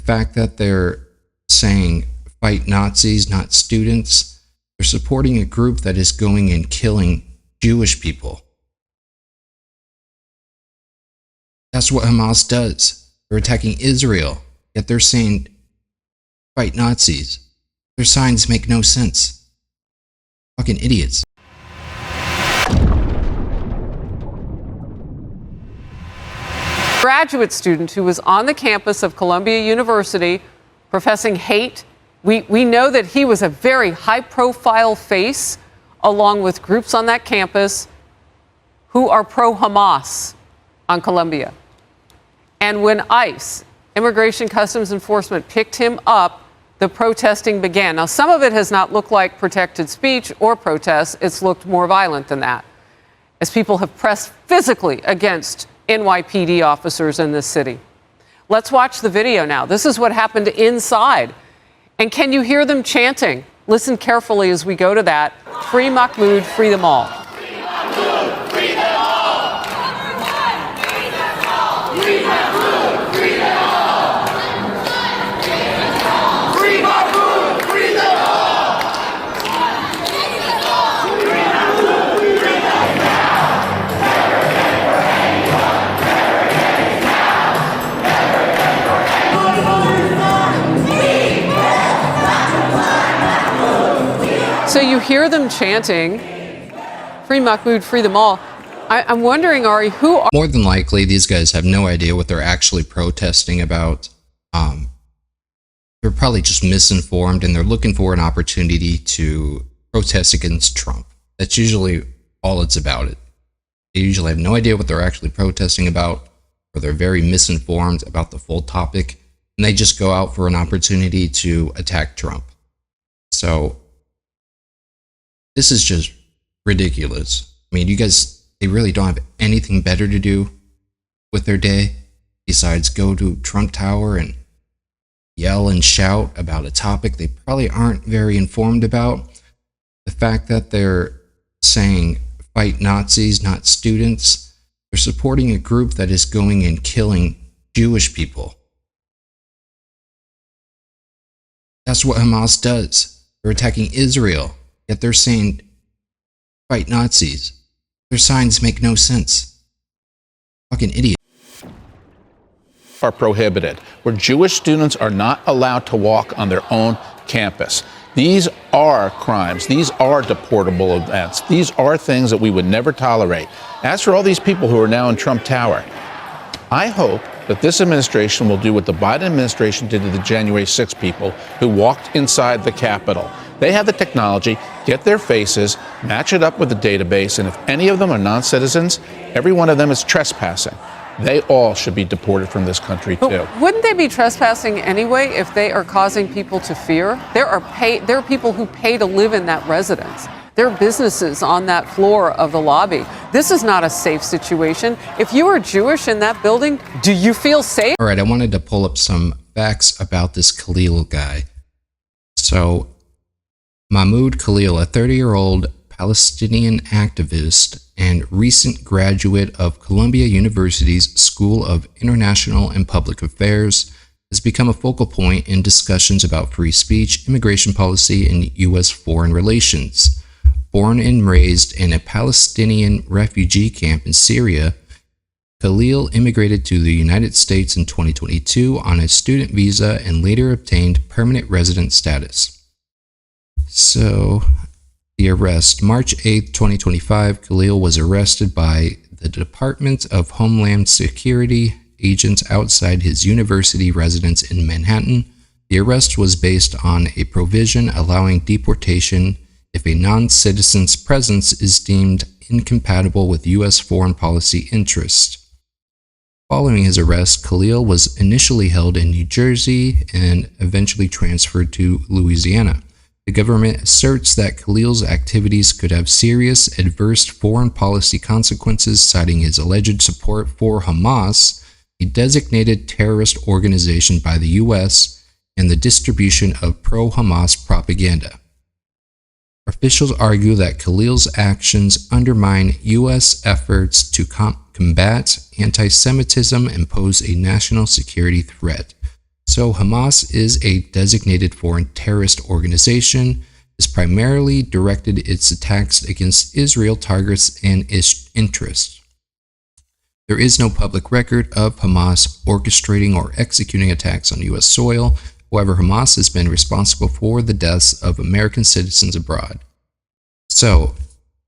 fact that they're saying fight Nazis, not students, they're supporting a group that is going and killing Jewish people. That's what Hamas does. They're attacking Israel, yet they're saying fight Nazis. Their signs make no sense. Fucking idiots. Graduate student who was on the campus of Columbia University professing hate. We know that he was a very high-profile face along with groups on that campus who are pro-Hamas on Columbia. And when ICE, Immigration Customs Enforcement, picked him up, the protesting began. Now, some of it has not looked like protected speech or protests. It's looked more violent than that, as people have pressed physically against NYPD officers in this city. Let's watch the video now. This is what happened inside. And can you hear them chanting? Listen carefully as we go to that. Free Mahmoud, free them all. Free Mahmoud, free them all. Free Mahmoud, free them all. Free Mahmoud, free them all. So you hear them chanting, free Mahmoud, free them all. I'm wondering, Ari, who are... More than likely, these guys have no idea what they're actually protesting about. They're probably just misinformed, and they're looking for an opportunity to protest against Trump. That's usually all it's about. They usually have no idea what they're actually protesting about, or they're very misinformed about the full topic, and they just go out for an opportunity to attack Trump. So this is just ridiculous. I mean, you guys, they really don't have anything better to do with their day besides go to Trump Tower and yell and shout about a topic they probably aren't very informed about. The fact that they're saying fight Nazis, not students, they're supporting a group that is going and killing Jewish people. That's what Hamas does. They're attacking Israel, yet they're saying fight Nazis. Their signs make no sense. Fucking idiot. Are prohibited, where Jewish students are not allowed to walk on their own campus. These are crimes. These are deportable events. These are things that we would never tolerate. As for all these people who are now in Trump Tower, I hope that this administration will do what the Biden administration did to the January 6 people who walked inside the Capitol. They have the technology, get their faces, match it up with the database, and if any of them are non-citizens, every one of them is trespassing. They all should be deported from this country, too. But wouldn't they be trespassing anyway if they are causing people to fear? There are people who pay to live in that residence. There are businesses on that floor of the lobby. This is not a safe situation. If you are Jewish in that building, do you feel safe? All right, I wanted to pull up some facts about this Khalil guy. So, Mahmoud Khalil, a 30-year-old Palestinian activist and recent graduate of Columbia University's School of International and Public Affairs, has become a focal point in discussions about free speech, immigration policy, and U.S. foreign relations. Born and raised in a Palestinian refugee camp in Syria, Khalil immigrated to the United States in 2022 on a student visa and later obtained permanent resident status. So, the arrest. March 8, 2025, Khalil was arrested by the Department of Homeland Security agents outside his university residence in Manhattan. The arrest was based on a provision allowing deportation if a non-citizen's presence is deemed incompatible with U.S. foreign policy interests. Following his arrest, Khalil was initially held in New Jersey and eventually transferred to Louisiana. The government asserts that Khalil's activities could have serious adverse foreign policy consequences, citing his alleged support for Hamas, a designated terrorist organization by the U.S., and the distribution of pro-Hamas propaganda. Officials argue that Khalil's actions undermine U.S. efforts to combat anti-Semitism and pose a national security threat. So Hamas is a designated foreign terrorist organization. It's primarily directed its attacks against Israel targets and its interests. There is no public record of Hamas orchestrating or executing attacks on U.S. soil. However, Hamas has been responsible for the deaths of American citizens abroad. So,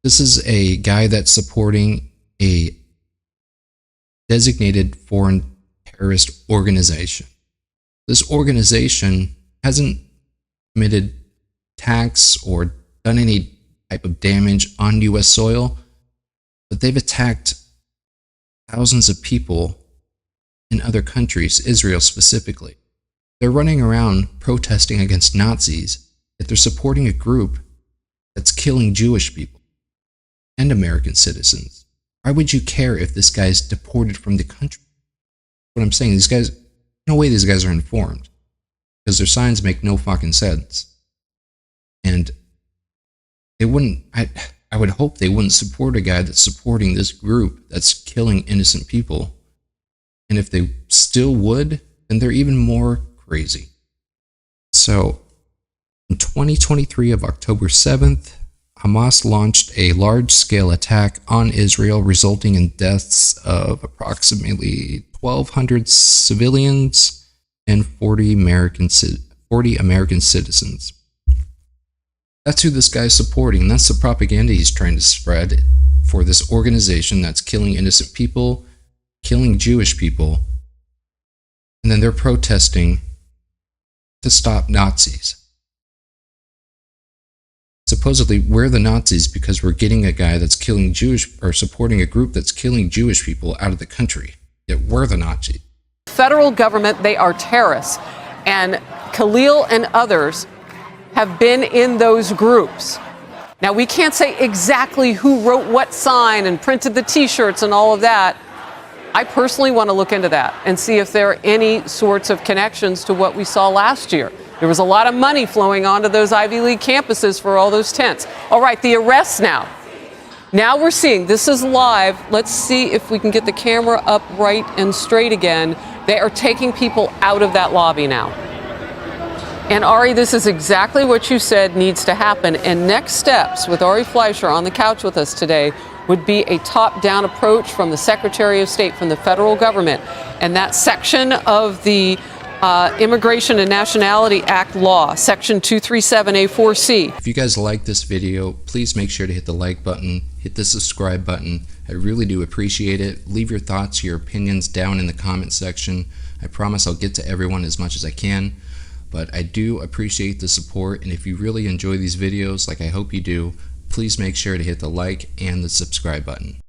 this is a guy that's supporting a designated foreign terrorist organization. This organization hasn't committed attacks or done any type of damage on U.S. soil, but they've attacked thousands of people in other countries, Israel specifically. They're running around protesting against Nazis, yet they're supporting a group that's killing Jewish people and American citizens. Why would you care if this guy's deported from the country? What I'm saying, these guys, no way these guys are informed, because their signs make no fucking sense. And they wouldn't, I would hope they wouldn't support a guy that's supporting this group that's killing innocent people. And if they still would, then they're even more crazy. So, in 2023 of October 7th, Hamas launched a large-scale attack on Israel, resulting in deaths of approximately 1,200 civilians and 40 American citizens. That's who this guy's supporting. That's the propaganda he's trying to spread for this organization that's killing innocent people, killing Jewish people, and then they're protesting to stop Nazis. Supposedly, we're the Nazis because we're getting a guy that's killing Jewish, or supporting a group that's killing Jewish people out of the country. Yet we're the Nazis. Federal government, they are terrorists. And Khalil and others have been in those groups. Now, we can't say exactly who wrote what sign and printed the T-shirts and all of that. I personally want to look into that and see if there are any sorts of connections to what we saw last year. There was a lot of money flowing onto those Ivy League campuses for all those tents. All right, the arrests now. Now we're seeing, this is live. Let's see if we can get the camera up right and straight again. They are taking people out of that lobby now. And Ari, this is exactly what you said needs to happen. And next steps with Ari Fleischer on the couch with us today would be a top-down approach from the Secretary of State, from the federal government. And that section of the Immigration and Nationality Act law, Section 237A4C. If you guys like this video, please make sure to hit the like button, hit the subscribe button. I really do appreciate it. Leave your thoughts, your opinions down in the comment section. I promise I'll get to everyone as much as I can. But I do appreciate the support, and if you really enjoy these videos, like I hope you do, please make sure to hit the like and the subscribe button.